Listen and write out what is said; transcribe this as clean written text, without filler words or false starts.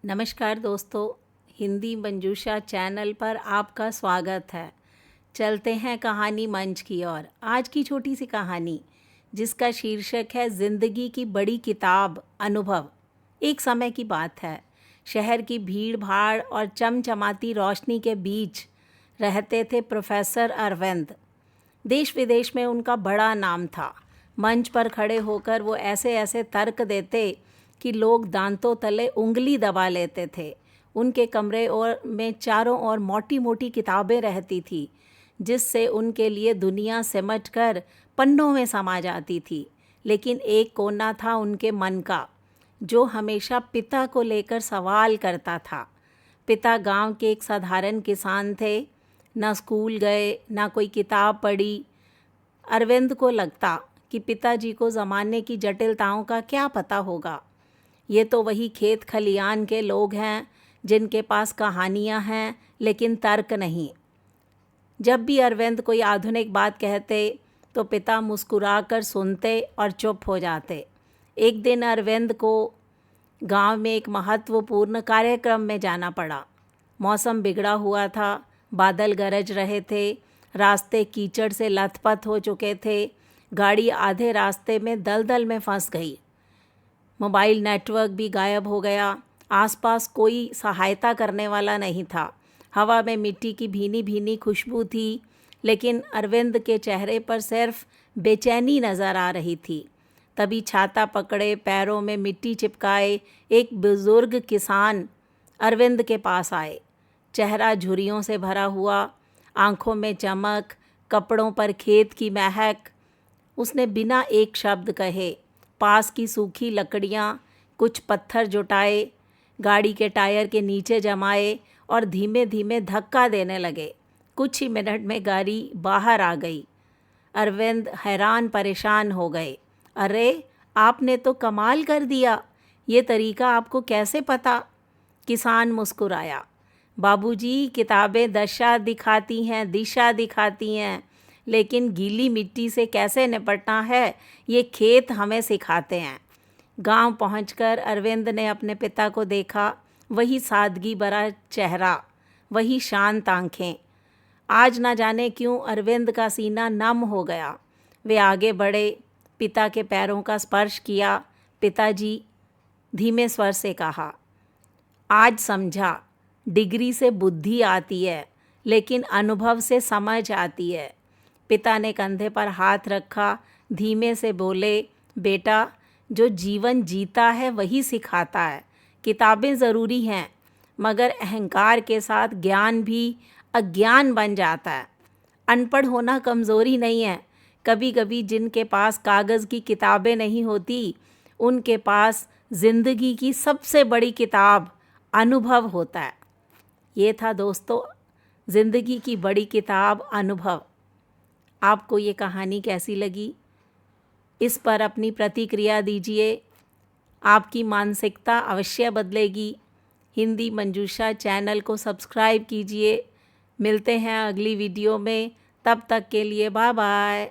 नमस्कार दोस्तों, हिंदी मंजूषा चैनल पर आपका स्वागत है। चलते हैं कहानी मंच की ओर। आज की छोटी सी कहानी जिसका शीर्षक है ज़िंदगी की बड़ी किताब अनुभव। एक समय की बात है, शहर की भीड़ भाड़ और चमचमाती रोशनी के बीच रहते थे प्रोफेसर अरविंद। देश विदेश में उनका बड़ा नाम था। मंच पर खड़े होकर वो ऐसे ऐसे तर्क देते कि लोग दांतों तले उंगली दबा लेते थे। उनके कमरे में चारों ओर मोटी मोटी किताबें रहती थी, जिससे उनके लिए दुनिया सिमट कर पन्नों में समा जाती थी। लेकिन एक कोना था उनके मन का, जो हमेशा पिता को लेकर सवाल करता था। पिता गांव के एक साधारण किसान थे, न स्कूल गए न कोई किताब पढ़ी। अरविंद को लगता कि पिताजी को ज़माने की जटिलताओं का क्या पता होगा। ये तो वही खेत खलियान के लोग हैं जिनके पास कहानियाँ हैं लेकिन तर्क नहीं। जब भी अरविंद कोई आधुनिक बात कहते तो पिता मुस्कुराकर सुनते और चुप हो जाते। एक दिन अरविंद को गांव में एक महत्वपूर्ण कार्यक्रम में जाना पड़ा। मौसम बिगड़ा हुआ था, बादल गरज रहे थे, रास्ते कीचड़ से लथपथ हो चुके थे, गाड़ी आधे रास्ते में दलदल में फंस गई। मोबाइल नेटवर्क भी गायब हो गया। आसपास कोई सहायता करने वाला नहीं था। हवा में मिट्टी की भीनी भीनी खुशबू थी, लेकिन अरविंद के चेहरे पर सिर्फ बेचैनी नज़र आ रही थी। तभी छाता पकड़े, पैरों में मिट्टी चिपकाए एक बुज़ुर्ग किसान अरविंद के पास आए। चेहरा झुर्रियों से भरा हुआ, आंखों में चमक, कपड़ों पर खेत की महक। उसने बिना एक शब्द कहे पास की सूखी लकड़ियाँ, कुछ पत्थर जुटाए, गाड़ी के टायर के नीचे जमाए और धीमे धीमे धक्का देने लगे। कुछ ही मिनट में गाड़ी बाहर आ गई। अरविंद हैरान परेशान हो गए। अरे, आपने तो कमाल कर दिया, ये तरीका आपको कैसे पता? किसान मुस्कुराया। बाबूजी, किताबें दिशा दिखाती हैं, लेकिन गीली मिट्टी से कैसे निपटना है ये खेत हमें सिखाते हैं। गांव पहुंचकर अरविंद ने अपने पिता को देखा। वही सादगी भरा चेहरा, वही शांत आंखें। आज ना जाने क्यों अरविंद का सीना नम हो गया। वे आगे बढ़े, पिता के पैरों का स्पर्श किया। पिताजी, धीमे स्वर से कहा, आज समझा, डिग्री से बुद्धि आती है लेकिन अनुभव से समझ आती है। पिता ने कंधे पर हाथ रखा, धीमे से बोले, बेटा, जो जीवन जीता है वही सिखाता है। किताबें ज़रूरी हैं, मगर अहंकार के साथ ज्ञान भी अज्ञान बन जाता है। अनपढ़ होना कमज़ोरी नहीं है। कभी कभी जिनके पास कागज़ की किताबें नहीं होती, उनके पास ज़िंदगी की सबसे बड़ी किताब अनुभव होता है। ये था दोस्तों, ज़िंदगी की बड़ी किताब अनुभव। आपको ये कहानी कैसी लगी? इस पर अपनी प्रतिक्रिया दीजिए। आपकी मानसिकता अवश्य बदलेगी। हिंदी मंजूषा चैनल को सब्सक्राइब कीजिए। मिलते हैं अगली वीडियो में। तब तक के लिए बाय बाय।